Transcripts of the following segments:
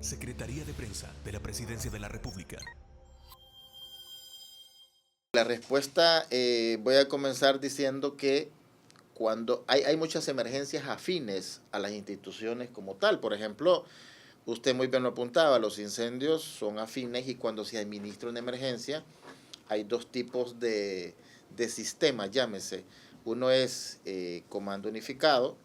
Secretaría de Prensa de la Presidencia de la República. La respuesta, voy a comenzar diciendo que cuando hay muchas emergencias afines a las instituciones como tal. Por ejemplo, usted muy bien lo apuntaba, los incendios son afines y cuando se administra una emergencia hay dos tipos de sistemas, llámese. Uno es comando unificado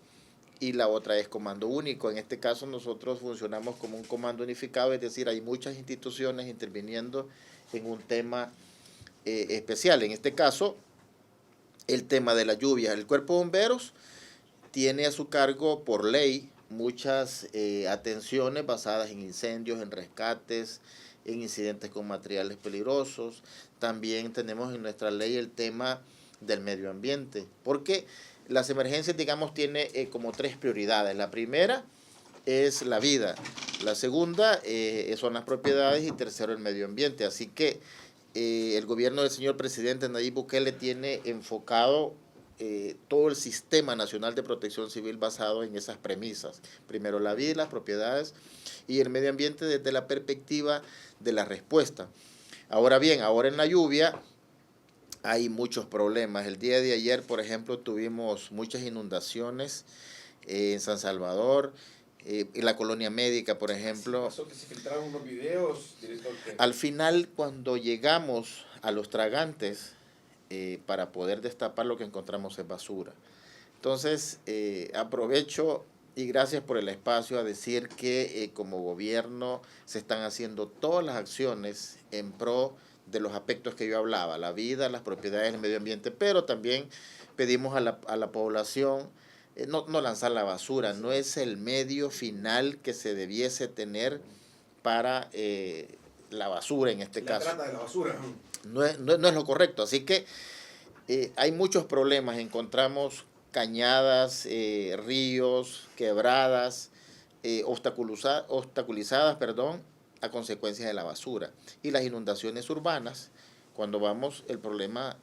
y la otra es comando único. En este caso nosotros funcionamos como un comando unificado, es decir, hay muchas instituciones interviniendo en un tema especial. En este caso, el tema de la lluvia. El Cuerpo de Bomberos tiene a su cargo por ley muchas atenciones basadas en incendios, en rescates, en incidentes con materiales peligrosos. También tenemos en nuestra ley el tema del medio ambiente, porque las emergencias, digamos, tiene como tres prioridades. La primera es la vida, la segunda son las propiedades y tercero el medio ambiente. Así que el gobierno del señor presidente Nayib Bukele tiene enfocado todo el sistema nacional de protección civil basado en esas premisas. Primero la vida y las propiedades y el medio ambiente desde la perspectiva de la respuesta. Ahora bien, ahora en la lluvia hay muchos problemas. El día de ayer, por ejemplo, tuvimos muchas inundaciones en San Salvador, en la colonia médica, por ejemplo. Sí, pasó que se filtraron unos videos, director. Al final, cuando llegamos a los tragantes, para poder destapar lo que encontramos es basura. Entonces, aprovecho y gracias por el espacio a decir que como gobierno se están haciendo todas las acciones en pro de los aspectos que yo hablaba, la vida, las propiedades, el medio ambiente, pero también pedimos a la población no lanzar la basura, no es el medio final que se debiese tener para la basura en este caso. La trata de la basura. No es lo correcto, así que hay muchos problemas, encontramos cañadas, ríos, quebradas, obstaculizadas, a consecuencia de la basura. Y las inundaciones urbanas, cuando vamos, el problema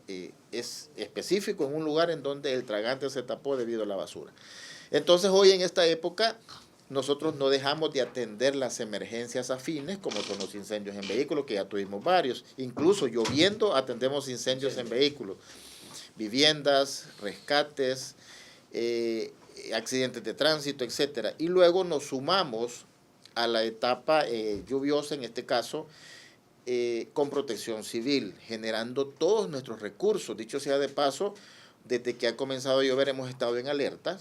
es específico en un lugar en donde el tragante se tapó debido a la basura. Entonces hoy en esta época nosotros no dejamos de atender las emergencias afines, como son los incendios en vehículos, que ya tuvimos varios. Incluso lloviendo atendemos incendios en vehículos, viviendas, rescates, accidentes de tránsito, etcétera. Y luego nos sumamos a la etapa lluviosa, en este caso, con protección civil, generando todos nuestros recursos. Dicho sea de paso, desde que ha comenzado a llover hemos estado en alerta,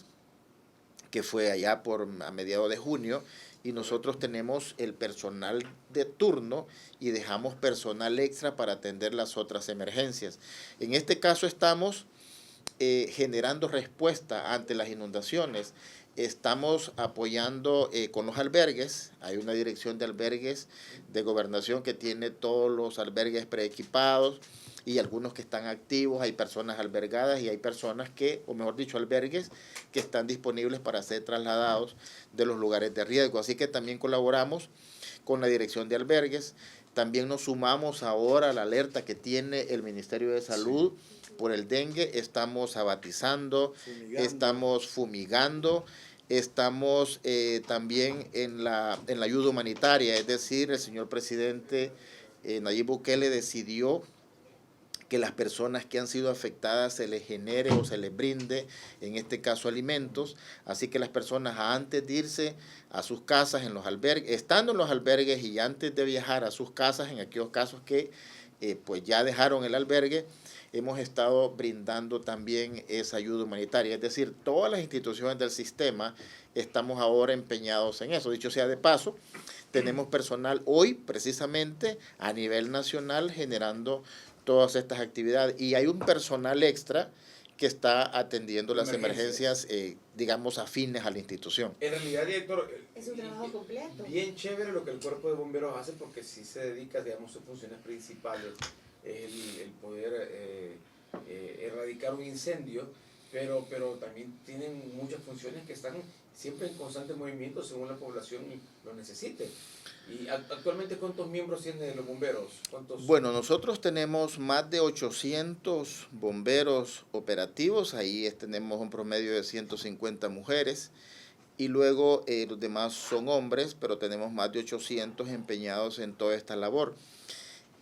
que fue allá a mediados de junio, y nosotros tenemos el personal de turno y dejamos personal extra para atender las otras emergencias. En este caso estamos generando respuesta ante las inundaciones. Estamos apoyando con los albergues. Hay una dirección de albergues de gobernación que tiene todos los albergues preequipados y algunos que están activos. Hay personas albergadas y hay personas que, o mejor dicho, albergues que están disponibles para ser trasladados de los lugares de riesgo. Así que también colaboramos con la dirección de albergues. También nos sumamos ahora a la alerta que tiene el Ministerio de Salud por el dengue. Estamos abatizando, estamos fumigando, estamos también en la ayuda humanitaria. Es decir, el señor presidente Nayib Bukele decidió que las personas que han sido afectadas se les genere o se les brinde, en este caso, alimentos. Así que las personas, antes de irse a sus casas, en los albergues, estando en los albergues y antes de viajar a sus casas, en aquellos casos que pues ya dejaron el albergue, hemos estado brindando también esa ayuda humanitaria. Es decir, todas las instituciones del sistema estamos ahora empeñados en eso. Dicho sea de paso, tenemos personal hoy, precisamente, a nivel nacional, generando todas estas actividades. Y hay un personal extra que está atendiendo las emergencias, digamos, afines a la institución. En realidad, director, es un trabajo completo. Bien chévere lo que el Cuerpo de Bomberos hace, porque sí se dedica, digamos, a sus funciones principales, es el poder erradicar un incendio, pero también tienen muchas funciones que están siempre en constante movimiento según la población lo necesite. ¿Y actualmente cuántos miembros tienen los bomberos? Bueno, nosotros tenemos más de 800 bomberos operativos, ahí tenemos un promedio de 150 mujeres y luego los demás son hombres, pero tenemos más de 800 empeñados en toda esta labor.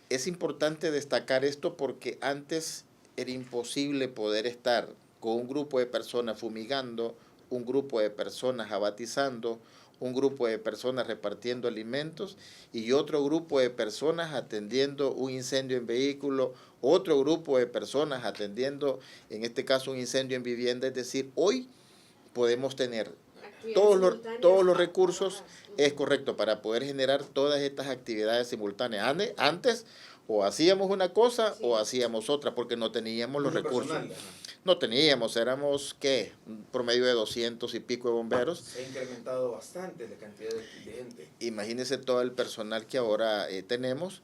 Es importante destacar esto porque antes era imposible poder estar con un grupo de personas fumigando, un grupo de personas abatizando, un grupo de personas repartiendo alimentos y otro grupo de personas atendiendo un incendio en vehículo, otro grupo de personas atendiendo, en este caso, un incendio en vivienda. Es decir, hoy podemos tener todos los recursos, es correcto, para poder generar todas estas actividades simultáneas. Antes o hacíamos una cosa o hacíamos otra porque no teníamos los recursos. No teníamos, éramos, ¿qué? Un promedio de 200 y pico de bomberos. Se ha incrementado bastante la cantidad de gente. Imagínense todo el personal que ahora tenemos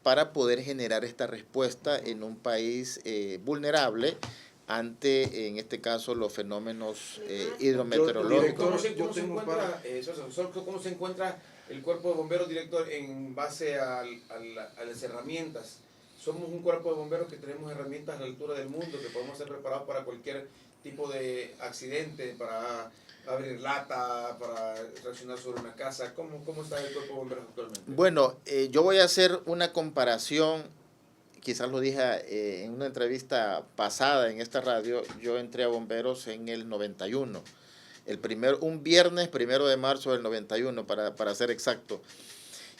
para poder generar esta respuesta en un país vulnerable ante, en este caso, los fenómenos hidrometeorológicos. ¿Cómo se encuentra el cuerpo de bomberos, director, en base a las herramientas? Somos un cuerpo de bomberos que tenemos herramientas a la altura del mundo, que podemos ser preparados para cualquier tipo de accidente, para abrir lata, para reaccionar sobre una casa. ¿Cómo está el cuerpo de bomberos actualmente? Bueno, yo voy a hacer una comparación, quizás lo dije en una entrevista pasada en esta radio. Yo entré a bomberos en el 91, un viernes 1 de marzo del 91, para ser exacto.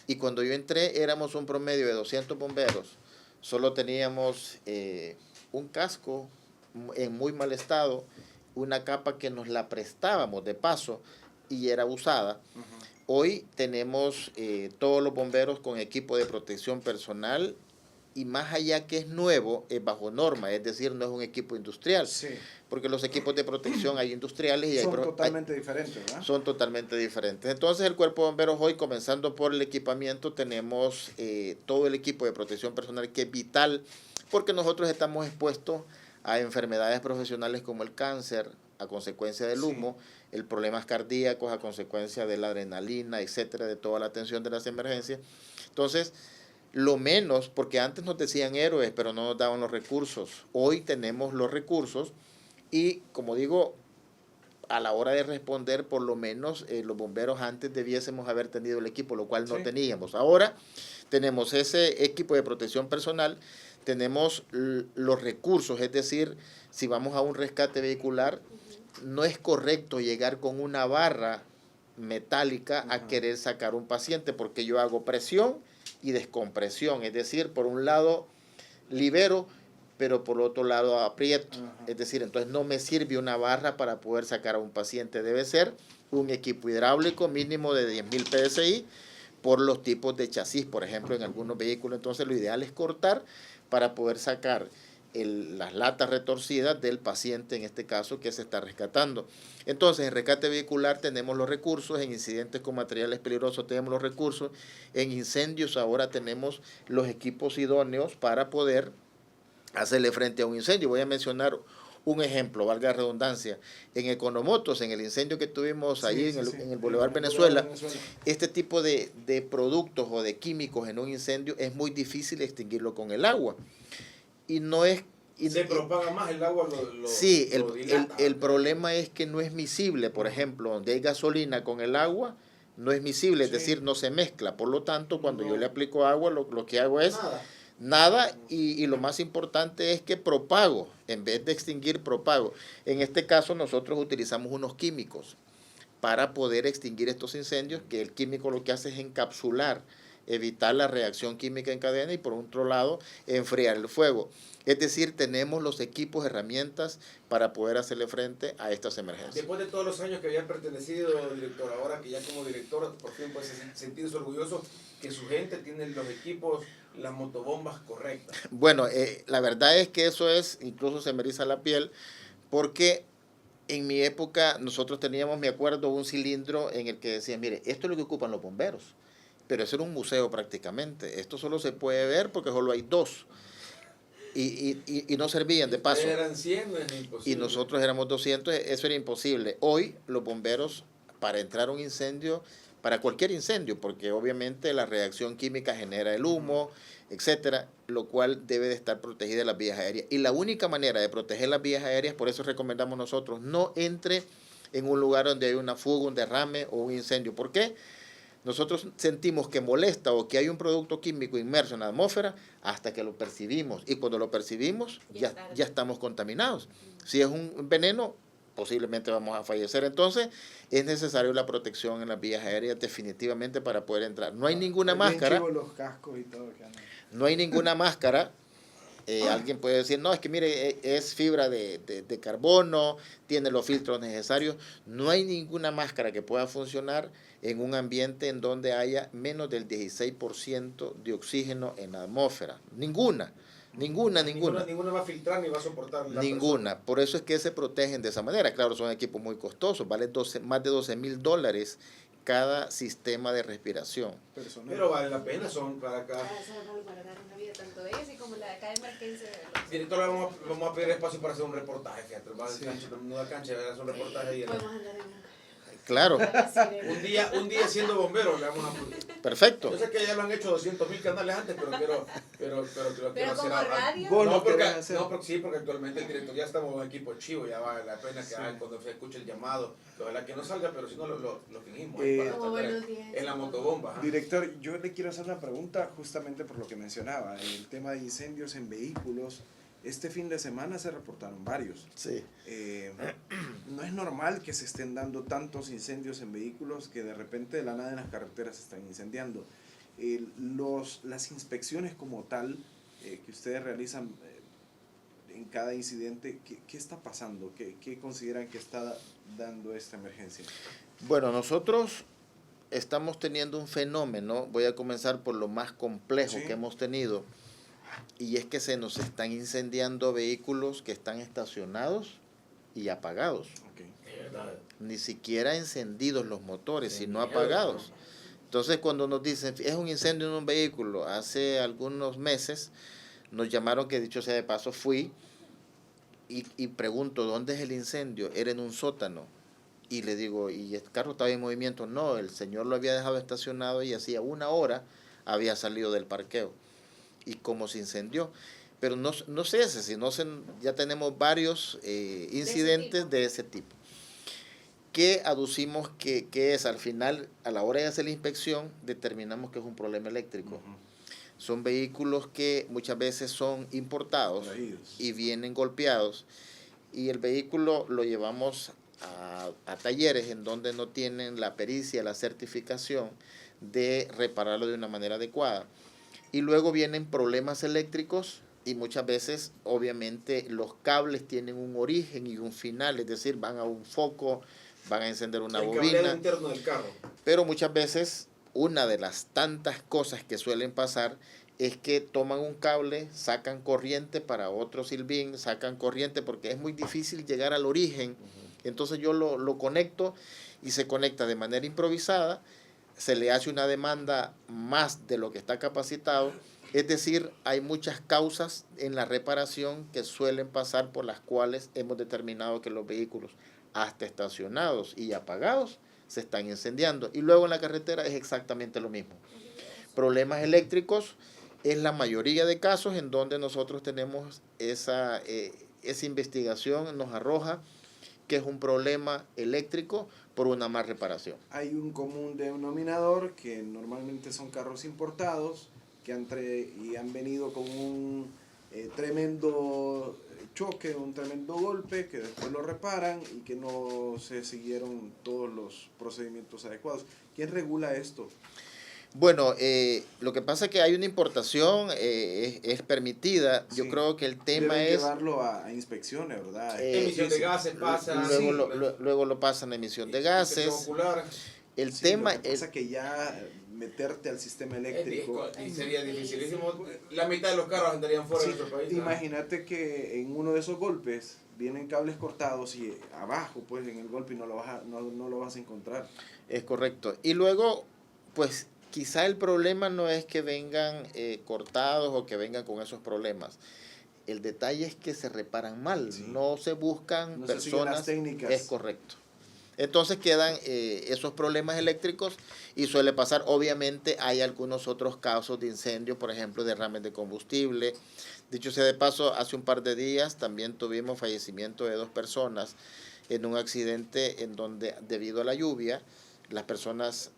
Y cuando yo entré éramos un promedio de 200 bomberos. Solo teníamos un casco en muy mal estado, una capa que nos la prestábamos de paso y era usada. Hoy tenemos todos los bomberos con equipo de protección personal y más allá que es nuevo, es bajo norma, es decir, no es un equipo industrial. Sí. Porque los equipos de protección hay industriales y son totalmente diferentes, ¿verdad? Son totalmente diferentes. Entonces el cuerpo de bomberos hoy, comenzando por el equipamiento, tenemos todo el equipo de protección personal que es vital porque nosotros estamos expuestos a enfermedades profesionales como el cáncer a consecuencia del humo, el problemas cardíacos a consecuencia de la adrenalina, etcétera, de toda la atención de las emergencias. Entonces, lo menos, porque antes nos decían héroes, pero no nos daban los recursos. Hoy tenemos los recursos y, como digo, a la hora de responder, por lo menos los bomberos antes debiésemos haber tenido el equipo, lo cual no teníamos. Ahora tenemos ese equipo de protección personal, tenemos los recursos, es decir, si vamos a un rescate vehicular, no es correcto llegar con una barra metálica a querer sacar un paciente, porque yo hago presión y descompresión, es decir, por un lado libero, pero por otro lado aprieto. Es decir, entonces no me sirve una barra para poder sacar a un paciente. Debe ser un equipo hidráulico mínimo de 10.000 PSI por los tipos de chasis, por ejemplo, en algunos vehículos. Entonces lo ideal es cortar para poder sacar las latas retorcidas del paciente, en este caso, que se está rescatando. Entonces, en rescate vehicular tenemos los recursos, en incidentes con materiales peligrosos tenemos los recursos, en incendios ahora tenemos los equipos idóneos para poder hacerle frente a un incendio. Voy a mencionar un ejemplo, valga la redundancia. En Economotos, en el incendio que tuvimos ahí en el Boulevard Venezuela, este tipo de productos o de químicos en un incendio es muy difícil extinguirlo con el agua. Y no es... Se propaga más el agua, sí, lo dilata. El problema es que no es miscible. Por ejemplo, donde hay gasolina con el agua, no es miscible, es decir, no se mezcla. Por lo tanto, cuando yo le aplico agua, lo que hago es... Nada, y lo más importante es que propago, en vez de extinguir, propago. En este caso nosotros utilizamos unos químicos para poder extinguir estos incendios, que el químico lo que hace es encapsular, evitar la reacción química en cadena y por otro lado enfriar el fuego. Es decir, tenemos los equipos, herramientas para poder hacerle frente a estas emergencias. Después de todos los años que había pertenecido, director, ahora que ya como director por fin puede sentirse orgulloso que su gente tiene los equipos, las motobombas correctas. Bueno, la verdad es que eso es, incluso se me eriza la piel, porque en mi época nosotros teníamos, me acuerdo, un cilindro en el que decían, mire, esto es lo que ocupan los bomberos, pero eso era un museo prácticamente, esto solo se puede ver porque solo hay dos. Y no servían de paso. Eran 100, es imposible. Y nosotros éramos 200, eso era imposible. Hoy los bomberos, para entrar a un incendio, para cualquier incendio, porque obviamente la reacción química genera el humo, etcétera, lo cual debe de estar protegida las vías aéreas. Y la única manera de proteger las vías aéreas, por eso recomendamos nosotros, no entre en un lugar donde hay una fuga, un derrame o un incendio. ¿Por qué? Nosotros sentimos que molesta o que hay un producto químico inmerso en la atmósfera hasta que lo percibimos. Y cuando lo percibimos, ya estamos contaminados. Si es un veneno, posiblemente vamos a fallecer. Entonces, es necesario la protección en las vías aéreas definitivamente para poder entrar. No hay ninguna máscara. Los cascos y todo, no hay ninguna máscara. Alguien puede decir, no, es que mire, es fibra de carbono, tiene los filtros necesarios. No hay ninguna máscara que pueda funcionar en un ambiente en donde haya menos del 16% de oxígeno en la atmósfera. Ninguna va a filtrar ni va a soportar la ninguna. presión. Por eso es que se protegen de esa manera. Claro, son equipos muy costosos, vale más de $12,000 cada sistema de respiración. Pero vale la pena, son para acá. Para dar una vida tanto de ellos y como la de acá de emergencia. Director, vamos a pedir espacio para hacer un reportaje, fíjate, vamos a cancha, hacer un reportaje ahí. Podemos andar en una. Claro. Un día siendo bombero le vamos a... Perfecto. Yo sé que ya lo han hecho 200,000 canales antes, pero quiero Pero hacer como radio. porque actualmente el director ya estamos en un equipo chivo, ya vale la pena que cuando se escuche el llamado, ojalá que no salga, pero si no lo fingimos para estar en la motobomba. Director, yo le quiero hacer una pregunta justamente por lo que mencionaba, el tema de incendios en vehículos. Este fin de semana se reportaron varios. Sí. No es normal que se estén dando tantos incendios en vehículos que de repente de la nada en las carreteras se están incendiando. Las inspecciones como tal que ustedes realizan en cada incidente, ¿qué está pasando? ¿Qué consideran que está dando esta emergencia? Bueno, nosotros estamos teniendo un fenómeno, voy a comenzar por lo más complejo que hemos tenido, y es que se nos están incendiando vehículos que están estacionados y apagados. Ni siquiera encendidos los motores, sino apagados. Entonces, cuando nos dicen, es un incendio en un vehículo, hace algunos meses nos llamaron, que dicho sea de paso, fui y pregunto, ¿dónde es el incendio? Era en un sótano. Y le digo, ¿y el carro estaba en movimiento? No, el señor lo había dejado estacionado y hacía 1 hora había salido del parqueo. Y como se incendió. Pero no sé sino ya tenemos varios incidentes de ese tipo. Que aducimos que es al final, a la hora de hacer la inspección, determinamos que es un problema eléctrico. Son vehículos que muchas veces son importados y vienen golpeados. Y el vehículo lo llevamos a talleres en donde no tienen la pericia, la certificación de repararlo de una manera adecuada. Y luego vienen problemas eléctricos y muchas veces, obviamente, los cables tienen un origen y un final, es decir, van a un foco, van a encender una bobina. El cableado interno del carro. Pero muchas veces, una de las tantas cosas que suelen pasar es que toman un cable, sacan corriente para otro silbín, sacan corriente porque es muy difícil llegar al origen. Entonces yo lo conecto y se conecta de manera improvisada, se le hace una demanda más de lo que está capacitado, es decir, hay muchas causas en la reparación que suelen pasar por las cuales hemos determinado que los vehículos hasta estacionados y apagados se están incendiando. Y luego en la carretera es exactamente lo mismo. Problemas eléctricos es la mayoría de casos en donde nosotros tenemos esa investigación, nos arroja que es un problema eléctrico por una mal reparación. Hay un común denominador que normalmente son carros importados que han venido con un tremendo choque, un tremendo golpe, que después lo reparan y que no se siguieron todos los procedimientos adecuados. ¿Quién regula esto? Bueno, lo que pasa es que hay una importación, es permitida. Sí. Yo creo que el tema deben es llevarlo a inspecciones, ¿verdad? Emisión de gases pasa. Luego lo pasan a emisión de gases. El tema es que ya meterte al sistema eléctrico y sería dificilísimo. La mitad de los carros andarían fuera de nuestro país. Imagínate que en uno de esos golpes vienen cables cortados y abajo, pues en el golpe no lo vas a encontrar. Es correcto. Y luego, pues quizá el problema no es que vengan cortados o que vengan con esos problemas. El detalle es que se reparan mal, no se buscan personas. Las técnicas. Es correcto. Entonces quedan esos problemas eléctricos y suele pasar. Obviamente hay algunos otros casos de incendio, por ejemplo, derrames de combustible. Dicho sea de paso, hace un par de días también tuvimos fallecimiento de 2 personas en un accidente en donde debido a la lluvia las personas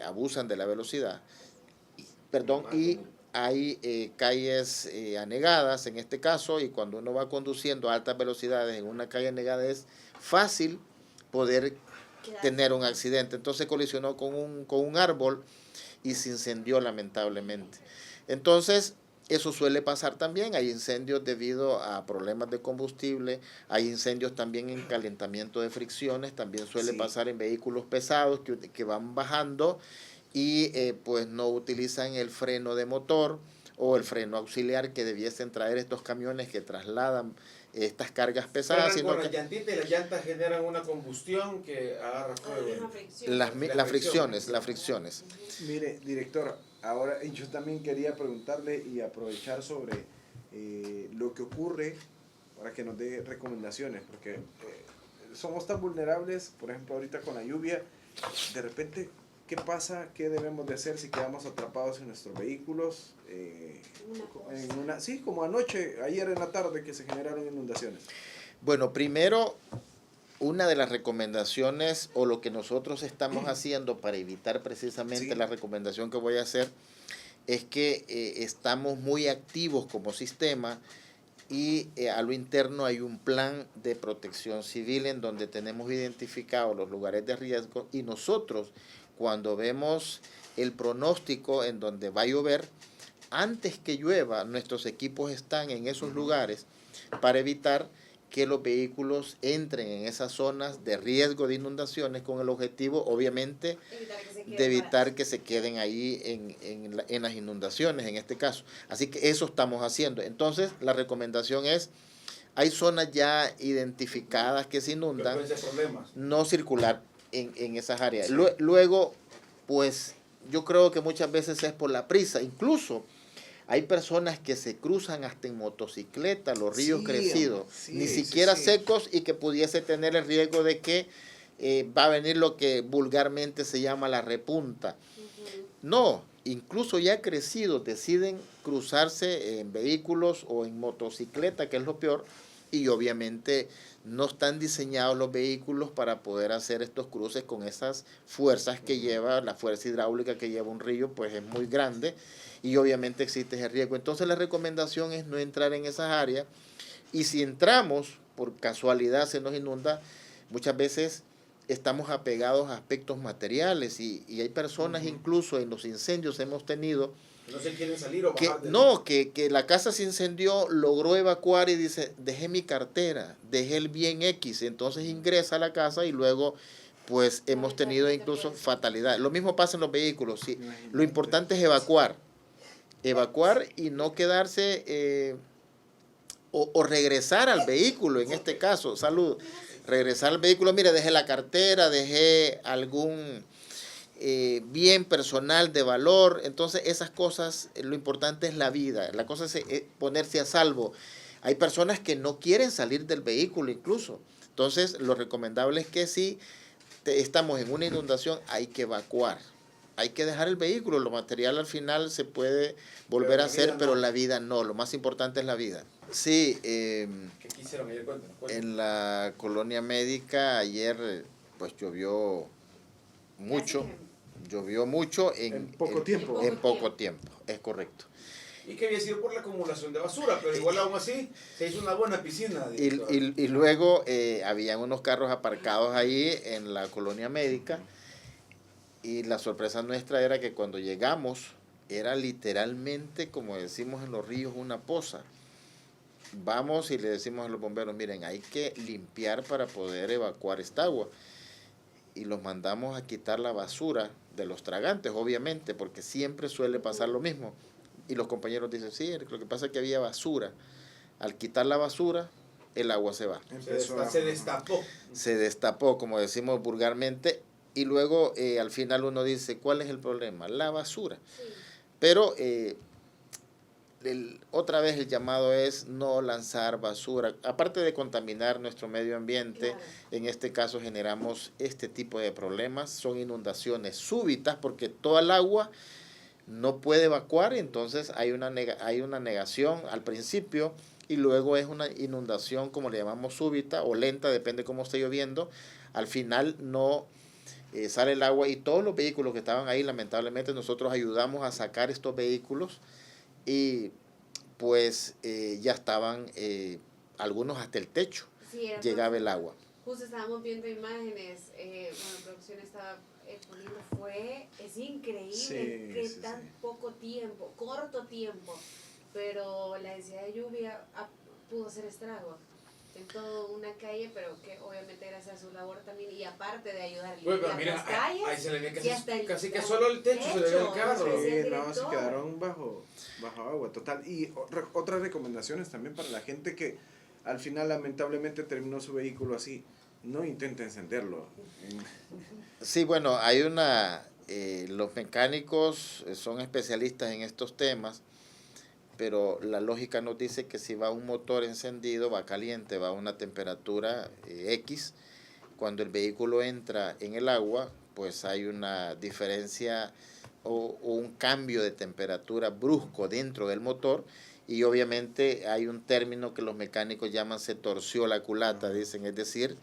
abusan de la velocidad, y hay calles anegadas en este caso, y cuando uno va conduciendo a altas velocidades en una calle anegada es fácil poder tener un accidente. Entonces colisionó con un árbol y se incendió lamentablemente. Entonces, eso suele pasar también. Hay incendios debido a problemas de combustible, hay incendios también en calentamiento de fricciones, también suele pasar en vehículos pesados que van bajando y pues no utilizan el freno de motor o el freno auxiliar que debiesen traer estos camiones que trasladan estas cargas pesadas. Sino con las llantitas, y las llantas generan una combustión que agarra fuego. Las fricciones. Mire, director, ahora yo también quería preguntarle y aprovechar sobre lo que ocurre para que nos dé recomendaciones, porque somos tan vulnerables, por ejemplo, ahorita con la lluvia, de repente, ¿qué pasa? ¿Qué debemos de hacer si quedamos atrapados en nuestros vehículos? Como anoche, ayer en la tarde, que se generaron inundaciones. Bueno, primero, una de las recomendaciones o lo que nosotros estamos haciendo para evitar precisamente la recomendación que voy a hacer es que estamos muy activos como sistema y a lo interno hay un plan de protección civil en donde tenemos identificados los lugares de riesgo, y nosotros cuando vemos el pronóstico en donde va a llover, antes que llueva, nuestros equipos están en esos lugares para evitar que los vehículos entren en esas zonas de riesgo de inundaciones, con el objetivo, obviamente, de evitar que se queden ahí en las inundaciones, en este caso. Así que eso estamos haciendo. Entonces, la recomendación es, hay zonas ya identificadas que se inundan, no circular en esas áreas. Sí. Luego, pues, yo creo que muchas veces es por la prisa. Incluso hay personas que se cruzan hasta en motocicleta los ríos crecidos, ni siquiera secos, y que pudiese tener el riesgo de que va a venir lo que vulgarmente se llama la repunta. No, incluso ya crecidos deciden cruzarse en vehículos o en motocicleta, que es lo peor, y obviamente no están diseñados los vehículos para poder hacer estos cruces con esas fuerzas que lleva, la fuerza hidráulica que lleva un río, pues es muy grande, y obviamente existe ese riesgo. Entonces la recomendación es no entrar en esas áreas, y si entramos, por casualidad se nos inunda, muchas veces estamos apegados a aspectos materiales, y hay personas, incluso en los incendios hemos tenido, No se quieren salir o bajar. que la casa se incendió, logró evacuar y dice, dejé mi cartera, dejé el bien X, entonces ingresa a la casa y luego pues hemos tenido incluso fatalidad. Lo mismo pasa en los vehículos. Sí. Lo importante es evacuar y no quedarse o regresar al vehículo, en este caso, regresar al vehículo, mire, dejé la cartera, dejé algún bien personal de valor. Entonces esas cosas, lo importante es la vida, la cosa es ponerse a salvo. Hay personas que no quieren salir del vehículo incluso, entonces lo recomendable es que si estamos en una inundación hay que evacuar, hay que dejar el vehículo. Lo material al final se puede volver a hacer, pero la vida no, lo más importante es la vida. Sí, ¿Qué quisieron ayer? Cuéntanos. En la colonia médica ayer pues llovió mucho en poco tiempo, es correcto. Y que había sido por la acumulación de basura, pero igual aún así se hizo una buena piscina. Y luego habían unos carros aparcados ahí en la colonia médica, y la sorpresa nuestra era que cuando llegamos era literalmente, como decimos en los ríos, una poza. Vamos y le decimos a los bomberos, miren, hay que limpiar para poder evacuar esta agua. Y los mandamos a quitar la basura de los tragantes, obviamente, porque siempre suele pasar lo mismo. Y los compañeros dicen, sí, lo que pasa es que había basura. Al quitar la basura, el agua se va. Se destapó, como decimos vulgarmente, y luego al final uno dice, ¿cuál es el problema? La basura. Sí. Pero otra vez el llamado es no lanzar basura. Aparte de contaminar nuestro medio ambiente, claro, en este caso generamos este tipo de problemas. Son inundaciones súbitas porque toda el agua no puede evacuar, entonces hay una negación al principio, y luego es una inundación, como le llamamos, súbita o lenta, depende cómo esté lloviendo. Al final no sale el agua y todos los vehículos que estaban ahí, lamentablemente nosotros ayudamos a sacar estos vehículos y pues ya estaban algunos hasta el techo, Sí, llegaba el agua. Justo estábamos viendo imágenes, bueno, la producción estaba poniendo, es increíble que tan poco tiempo, corto tiempo, pero la densidad de lluvia pudo hacer estrago en toda una calle, pero que obviamente gracias a su labor también, y aparte de ayudar a limpiar las calles, ahí se le ve y hasta el casi que solo el techo se le ve el carro. Sí, no, se quedaron bajo agua, total. Y otras recomendaciones también para la gente que al final lamentablemente terminó su vehículo así, no intente encenderlo. Sí, bueno, hay los mecánicos son especialistas en estos temas, pero la lógica nos dice que si va un motor encendido, va caliente, va a una temperatura X, cuando el vehículo entra en el agua, pues hay una diferencia o un cambio de temperatura brusco dentro del motor, y obviamente hay un término que los mecánicos llaman se torció la culata, dicen, es decir,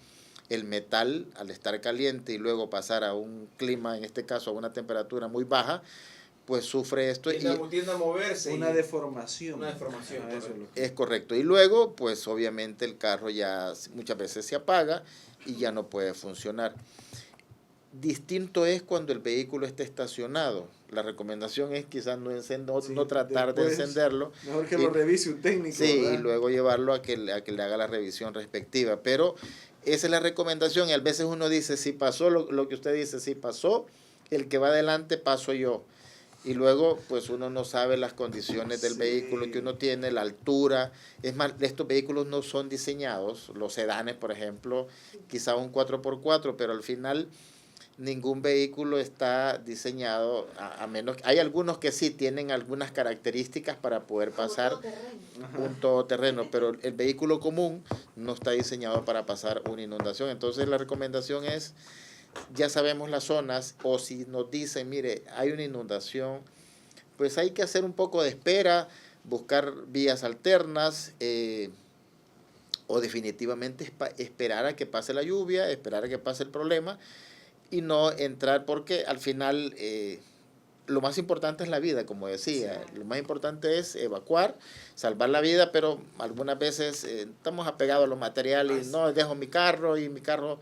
el metal al estar caliente y luego pasar a un clima, en este caso a una temperatura muy baja, pues sufre esto. Tiende a moverse. Una deformación. Una deformación. Eso es correcto. Y luego, pues obviamente el carro ya muchas veces se apaga y ya no puede funcionar. Distinto es cuando el vehículo está estacionado. La recomendación es quizás no tratar de encenderlo. Mejor que lo revise un técnico. Sí, ¿verdad? y luego llevarlo a que le haga la revisión respectiva. Pero esa es la recomendación, y a veces uno dice, si pasó lo que usted dice, si pasó, el que va adelante paso yo. Y luego, pues uno no sabe las condiciones del vehículo que uno tiene, la altura. Es más, estos vehículos no son diseñados, los sedanes, por ejemplo, quizá un 4x4, pero al final ningún vehículo está diseñado, a menos hay algunos que sí tienen algunas características para poder pasar un todoterreno, pero el vehículo común no está diseñado para pasar una inundación. Entonces la recomendación es, ya sabemos las zonas, o si nos dicen, mire, hay una inundación, pues hay que hacer un poco de espera, buscar vías alternas, o definitivamente esperar a que pase la lluvia, esperar a que pase el problema, y no entrar, porque al final lo más importante es la vida, como decía. Lo más importante es evacuar, salvar la vida, pero algunas veces estamos apegados a los materiales, no, dejo mi carro y mi carro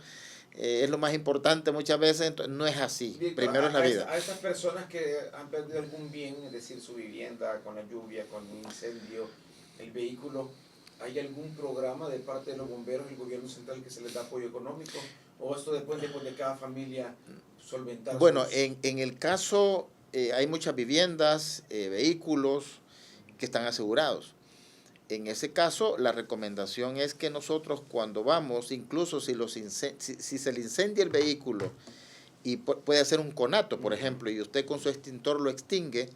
es lo más importante muchas veces. Entonces, no es así. Primero es la vida. A esas personas que han perdido algún bien, es decir, su vivienda, con la lluvia, con un incendio, el vehículo, ¿hay algún programa de parte de los bomberos, el gobierno central, que se les da apoyo económico? ¿O esto después de cada familia solventar? Bueno, en el caso, hay muchas viviendas, vehículos que están asegurados. En ese caso, la recomendación es que nosotros cuando vamos, incluso si se le incendia el vehículo y puede hacer un conato, por ejemplo, y usted con su extintor lo extingue,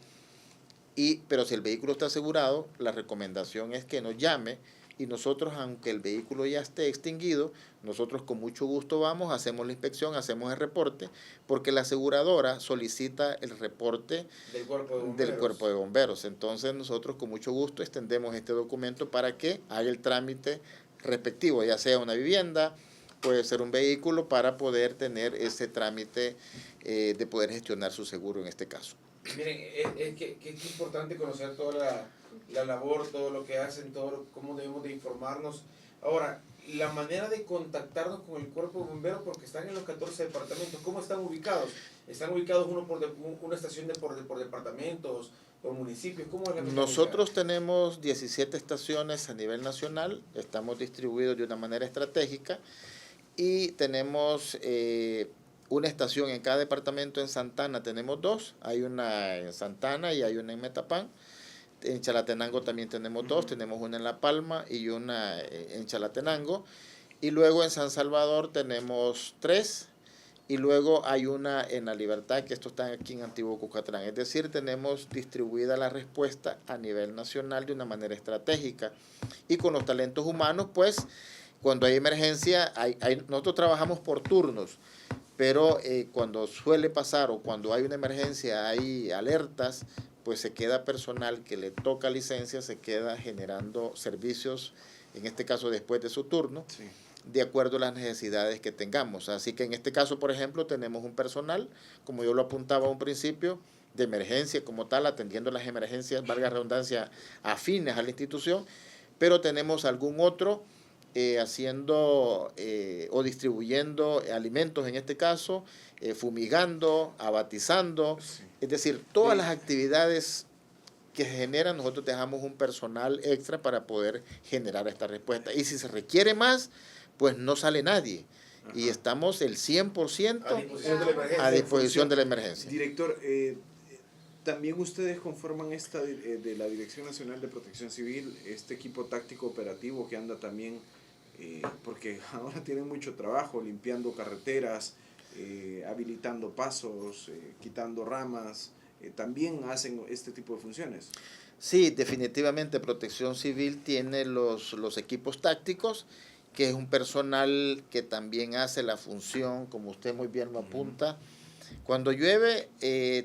pero si el vehículo está asegurado, la recomendación es que nos llame, y nosotros, aunque el vehículo ya esté extinguido, nosotros con mucho gusto vamos, hacemos la inspección, hacemos el reporte, porque la aseguradora solicita el reporte del cuerpo de bomberos. Entonces nosotros con mucho gusto extendemos este documento para que haga el trámite respectivo, ya sea una vivienda, puede ser un vehículo, para poder tener ese trámite de poder gestionar su seguro en este caso. Miren, es que es importante conocer toda la labor, todo lo que hacen, cómo debemos de informarnos. Ahora, la manera de contactarnos con el cuerpo de bomberos, porque están en los 14 departamentos, ¿cómo están ubicados? ¿Están ubicados una estación por departamentos, por municipios? ¿Cómo es la mecánica? Nosotros tenemos 17 estaciones a nivel nacional, estamos distribuidos de una manera estratégica, y tenemos una estación en cada departamento. En Santana tenemos 2, hay una en Santana y hay una en Metapán. En Chalatenango también tenemos 2, tenemos una en La Palma y una en Chalatenango. Y luego en San Salvador tenemos 3, y luego hay una en La Libertad, que esto está aquí en Antiguo Cucatlán. Es decir, tenemos distribuida la respuesta a nivel nacional de una manera estratégica. Y con los talentos humanos, pues, cuando hay emergencia, nosotros trabajamos por turnos, pero cuando suele pasar o cuando hay una emergencia, hay alertas, pues se queda personal que le toca licencia, se queda generando servicios, en este caso después de su turno, Sí. de acuerdo a las necesidades que tengamos. Así que en este caso, por ejemplo, tenemos un personal, como yo lo apuntaba a un principio, de emergencia como tal, atendiendo las emergencias, valga la redundancia, afines a la institución, pero tenemos algún otro haciendo o distribuyendo alimentos, en este caso, fumigando, abatizando, Sí. es decir, todas Sí. las actividades que generan, nosotros dejamos un personal extra para poder generar esta respuesta. Y si se requiere más, pues no sale nadie. Y Ajá. estamos el 100% A disposición de la emergencia. a disposición de la emergencia. Director, también ustedes conforman esta de la Dirección Nacional de Protección Civil, este equipo táctico operativo que anda también, porque ahora tienen mucho trabajo limpiando carreteras, habilitando pasos, quitando ramas, también hacen este tipo de funciones. Sí, definitivamente Protección Civil tiene los equipos tácticos, que es un personal que también hace la función, como usted muy bien lo apunta. Cuando llueve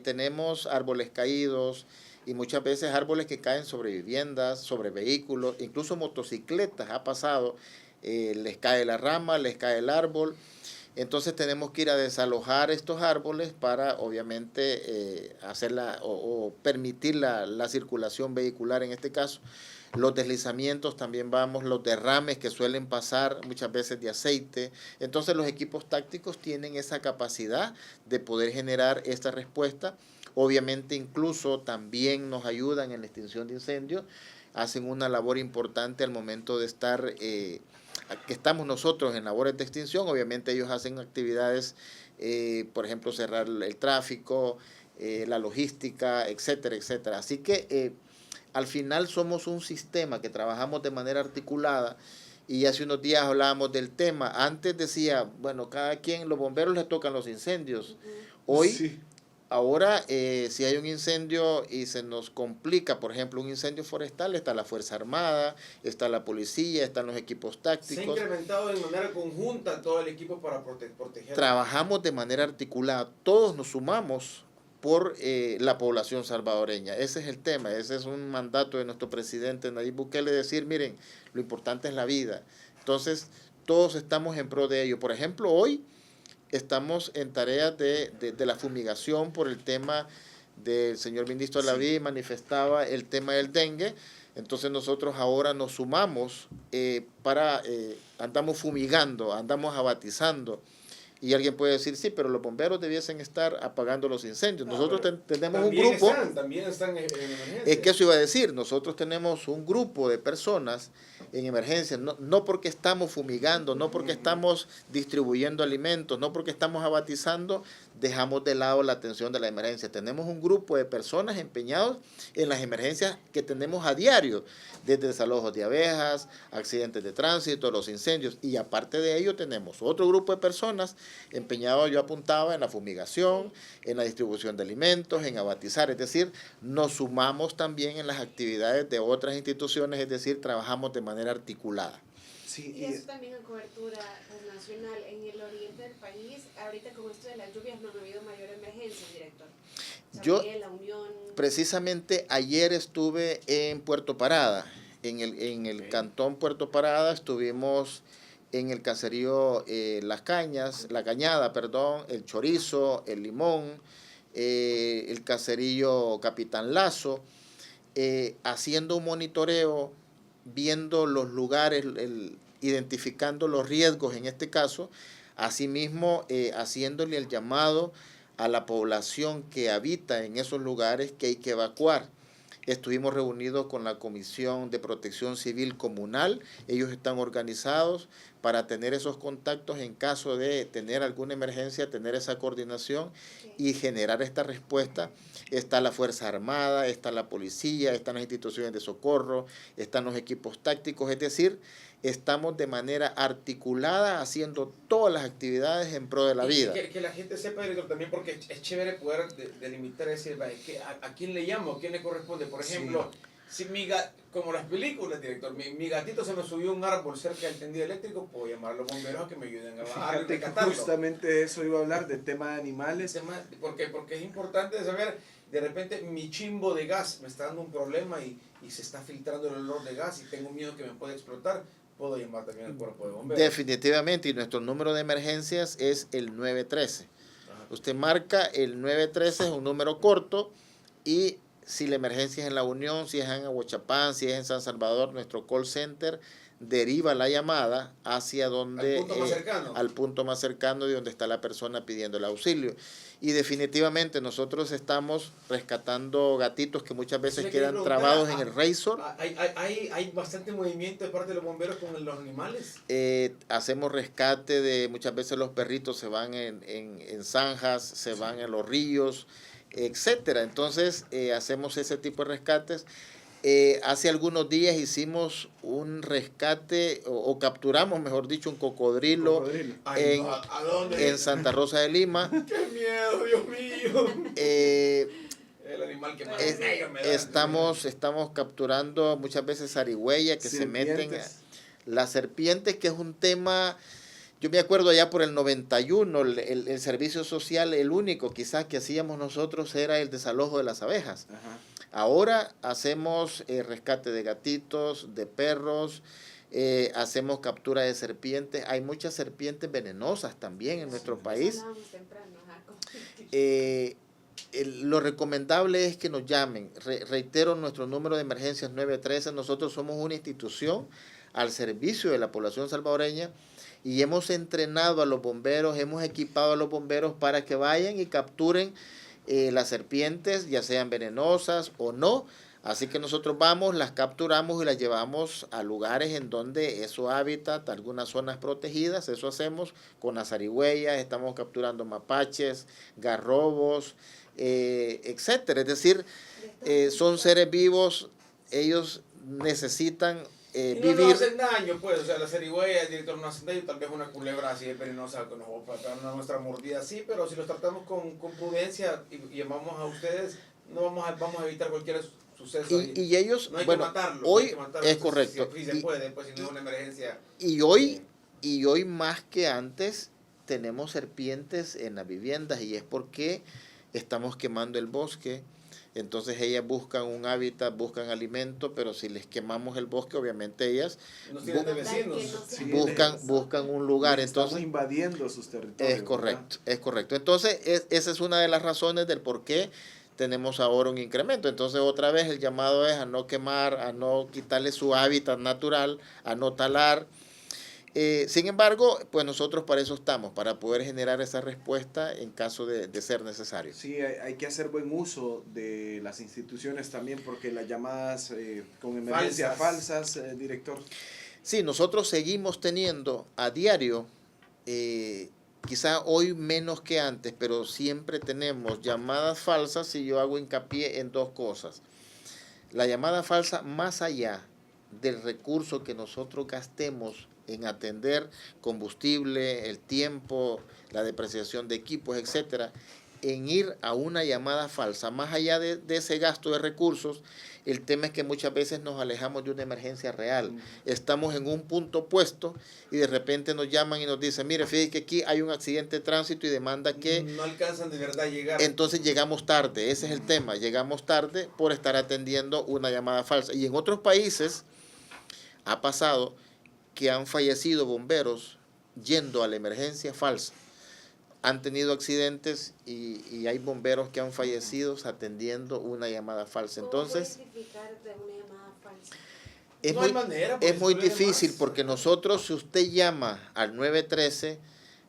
tenemos árboles caídos y muchas veces árboles que caen sobre viviendas, sobre vehículos, incluso motocicletas ha pasado, les cae la rama, les cae el árbol. Entonces tenemos que ir a desalojar estos árboles para obviamente o permitir la circulación vehicular en este caso. Los deslizamientos también vamos, los derrames que suelen pasar muchas veces de aceite. Entonces los equipos tácticos tienen esa capacidad de poder generar esta respuesta. Obviamente incluso también nos ayudan en la extinción de incendios, hacen una labor importante al momento de estar, que estamos nosotros en labores de extinción. Obviamente ellos hacen actividades, por ejemplo, cerrar el tráfico, la logística, etcétera, etcétera. Así que al final somos un sistema que trabajamos de manera articulada y hace unos días hablábamos del tema. Antes decía, bueno, cada quien, los bomberos les tocan los incendios. Hoy, Sí. ahora, si hay un incendio y se nos complica, por ejemplo, un incendio forestal, está la Fuerza Armada, está la policía, están los equipos Se ha tácticos. incrementado de manera conjunta todo el equipo para proteger. Trabajamos de manera articulada, todos nos sumamos por la población salvadoreña. Ese es el tema, ese es un mandato de nuestro presidente Nayib Bukele, decir, miren, lo importante es la vida. Entonces, todos estamos en pro de ello. Por ejemplo, hoy estamos en tareas de la fumigación por el tema del señor ministro Alaví, manifestaba el tema del dengue. Entonces nosotros ahora nos sumamos andamos fumigando, andamos abatizando. Y alguien puede decir, sí, pero los bomberos debiesen estar apagando los incendios. Nosotros tenemos un grupo. También están en emergencia. Es que eso iba a decir, nosotros tenemos un grupo de personas en emergencia, no porque estamos fumigando, no porque estamos distribuyendo alimentos, no porque estamos abatizando, dejamos de lado la atención de la emergencia. Tenemos un grupo de personas empeñados en las emergencias que tenemos a diario, desde desalojos de abejas, accidentes de tránsito, los incendios, y aparte de ello tenemos otro grupo de personas empeñados, yo apuntaba, en la fumigación, en la distribución de alimentos, en abatizar, es decir, nos sumamos también en las actividades de otras instituciones, es decir, trabajamos de manera articulada. Sí, Y eso también en cobertura nacional. En el oriente del país, ahorita con esto de las lluvias no ha habido mayor emergencia, director. Yo, La Unión. precisamente ayer estuve en Puerto Parada, en el cantón Puerto Parada, estuvimos en el caserío La Cañada, el Chorizo, el Limón, el caserío Capitán Lazo, haciendo un monitoreo, viendo los lugares, identificando los riesgos en este caso, asimismo haciéndole el llamado a la población que habita en esos lugares que hay que evacuar. Estuvimos reunidos con la Comisión de Protección Civil Comunal, ellos están organizados para tener esos contactos en caso de tener alguna emergencia, tener esa coordinación y generar esta respuesta. Está la Fuerza Armada, está la policía, están las instituciones de socorro, están los equipos tácticos, es decir, estamos de manera articulada haciendo todas las actividades en pro de la vida. Que la gente sepa, director, también, porque es chévere poder delimitar y decir, ¿a quién le llamo? ¿A quién le corresponde? Por ejemplo, si como las películas, director, mi gatito se me subió a un árbol cerca del tendido eléctrico, puedo llamar a los bomberos a que me ayuden a bajarlo y rescatarlo. Justamente eso iba a hablar, del tema de animales. Porque es importante saber de repente mi chimbo de gas me está dando un problema y se está filtrando el olor de gas y tengo miedo que me pueda explotar, puedo llamar también al cuerpo de bomberos. Definitivamente, y nuestro número de emergencias es el 913. Usted marca el 913, es un número corto, y si la emergencia es en La Unión, si es en Aguachapán, si es en San Salvador, nuestro call center deriva la llamada hacia donde, al punto más cercano de donde está la persona pidiendo el auxilio. Y definitivamente nosotros estamos rescatando gatitos que muchas veces quedan trabados en el razor. ¿Hay bastante movimiento de parte de los bomberos con los animales? Hacemos rescate de, muchas veces los perritos se van en zanjas, se van en los ríos, etcétera. Entonces hacemos ese tipo de rescates. Hace algunos días hicimos un rescate o capturamos, mejor dicho, un cocodrilo en Santa Rosa de Lima. ¡Qué miedo, Dios mío! El animal que más me da. Estamos capturando muchas veces zarigüeyas que serpientes. Se meten. Las serpientes, que es un tema. Yo me acuerdo allá por el 91, el servicio social, el único quizás que hacíamos nosotros era el desalojo de las abejas. Ajá. Ahora hacemos rescate de gatitos, de perros, hacemos captura de serpientes. Hay muchas serpientes venenosas también en nuestro país. Lo recomendable es que nos llamen. Reitero, nuestro número de emergencias 913. Nosotros somos una institución al servicio de la población salvadoreña y hemos entrenado a los bomberos, hemos equipado a los bomberos para que vayan y capturen las serpientes, ya sean venenosas o no. Así que nosotros vamos, las capturamos y las llevamos a lugares en donde es su hábitat, algunas zonas protegidas. Eso hacemos con las zarigüeyas, estamos capturando mapaches, garrobos, etcétera. Es decir, son seres vivos, ellos necesitan no nos hacen daño, pues, o sea, la zarigüeya, el director no hacen daño, tal vez una culebra así es venenosa, que nos va a pegar una nuestra mordida, sí, pero si los tratamos con prudencia y llamamos a ustedes, no vamos a evitar cualquier suceso. Y ellos, no hay bueno, que matarlo, hoy no hay que matarlo, es correcto. Si se puede, pues, si no es una emergencia. Y hoy más que antes tenemos serpientes en las viviendas, y es porque estamos quemando el bosque. Entonces ellas buscan un hábitat, buscan alimento, pero si les quemamos el bosque, obviamente ellas buscan un lugar. Entonces estamos invadiendo sus territorios. Es correcto. Entonces esa es una de las razones del por qué tenemos ahora un incremento. Entonces otra vez el llamado es a no quemar, a no quitarle su hábitat natural, a no talar. Sin embargo, pues nosotros para eso estamos, para poder generar esa respuesta en caso de ser necesario. Sí, hay que hacer buen uso de las instituciones también, porque las llamadas con emergencia falsas, director. Sí, nosotros seguimos teniendo a diario, quizá hoy menos que antes, pero siempre tenemos llamadas falsas, y yo hago hincapié en dos cosas. La llamada falsa, más allá del recurso que nosotros gastemos en atender combustible, el tiempo, la depreciación de equipos, etcétera, en ir a una llamada falsa, más allá de ese gasto de recursos, el tema es que muchas veces nos alejamos de una emergencia real. Estamos en un punto opuesto y de repente nos llaman y nos dicen, mire, fíjate que aquí hay un accidente de tránsito y demanda que... No alcanzan de verdad a llegar. Entonces llegamos tarde, ese es el tema, llegamos tarde por estar atendiendo una llamada falsa. Y en otros países ha pasado que han fallecido bomberos yendo a la emergencia falsa. Han tenido accidentes y hay bomberos que han fallecido atendiendo una llamada falsa. Entonces, ¿cómo identificar de una llamada falsa? Es muy difícil, porque nosotros, si usted llama al 913,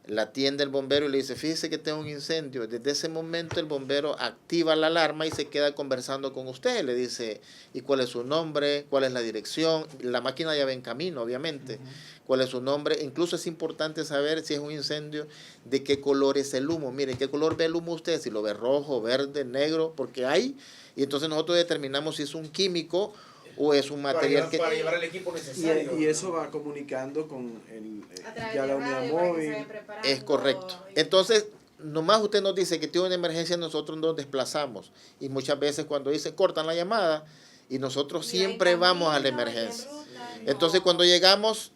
la atiende el bombero y le dice, fíjese que tengo un incendio. Desde ese momento el bombero activa la alarma y se queda conversando con usted. Le dice, ¿y cuál es su nombre? ¿Cuál es la dirección? La máquina ya va en camino, obviamente. ¿Cuál es su nombre? Incluso es importante saber, si es un incendio, de qué color es el humo. Mire, ¿qué color ve el humo usted? Si lo ve rojo, verde, negro, porque hay. Y entonces nosotros determinamos si es un químico o es un material para llevar el equipo necesario. Y eso va comunicando con ya la unidad móvil. Es correcto. Entonces, nomás usted nos dice que tiene una emergencia, nosotros nos desplazamos. Y muchas veces cuando dicen, cortan la llamada, y nosotros siempre vamos a la emergencia. Entonces, cuando llegamos,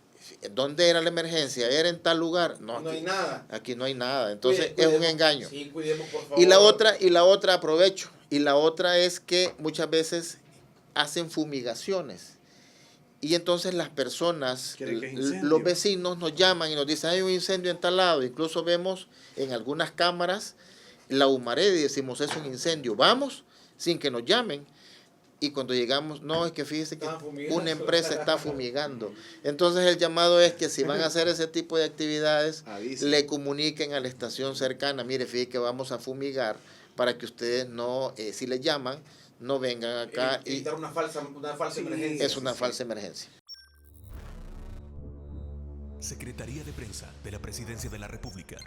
¿dónde era la emergencia? ¿Era en tal lugar? No, no hay nada. Aquí no hay nada. Entonces, es un engaño. Sí, cuidemos, por favor. Y la otra aprovecho Y la otra es que muchas veces hacen fumigaciones. Y entonces las personas, los vecinos nos llaman y nos dicen, hay un incendio en tal lado. Incluso vemos en algunas cámaras la humareda y decimos, es un incendio. Vamos sin que nos llamen. Y cuando llegamos, no, es que fíjese que una empresa está fumigando. Entonces el llamado es que si van a hacer ese tipo de actividades, le comuniquen a la estación cercana, mire, fíjese que vamos a fumigar para que ustedes no, si les llaman, no vengan acá. Evitar una falsa emergencia. Es una falsa emergencia. Secretaría de Prensa de la Presidencia de la República.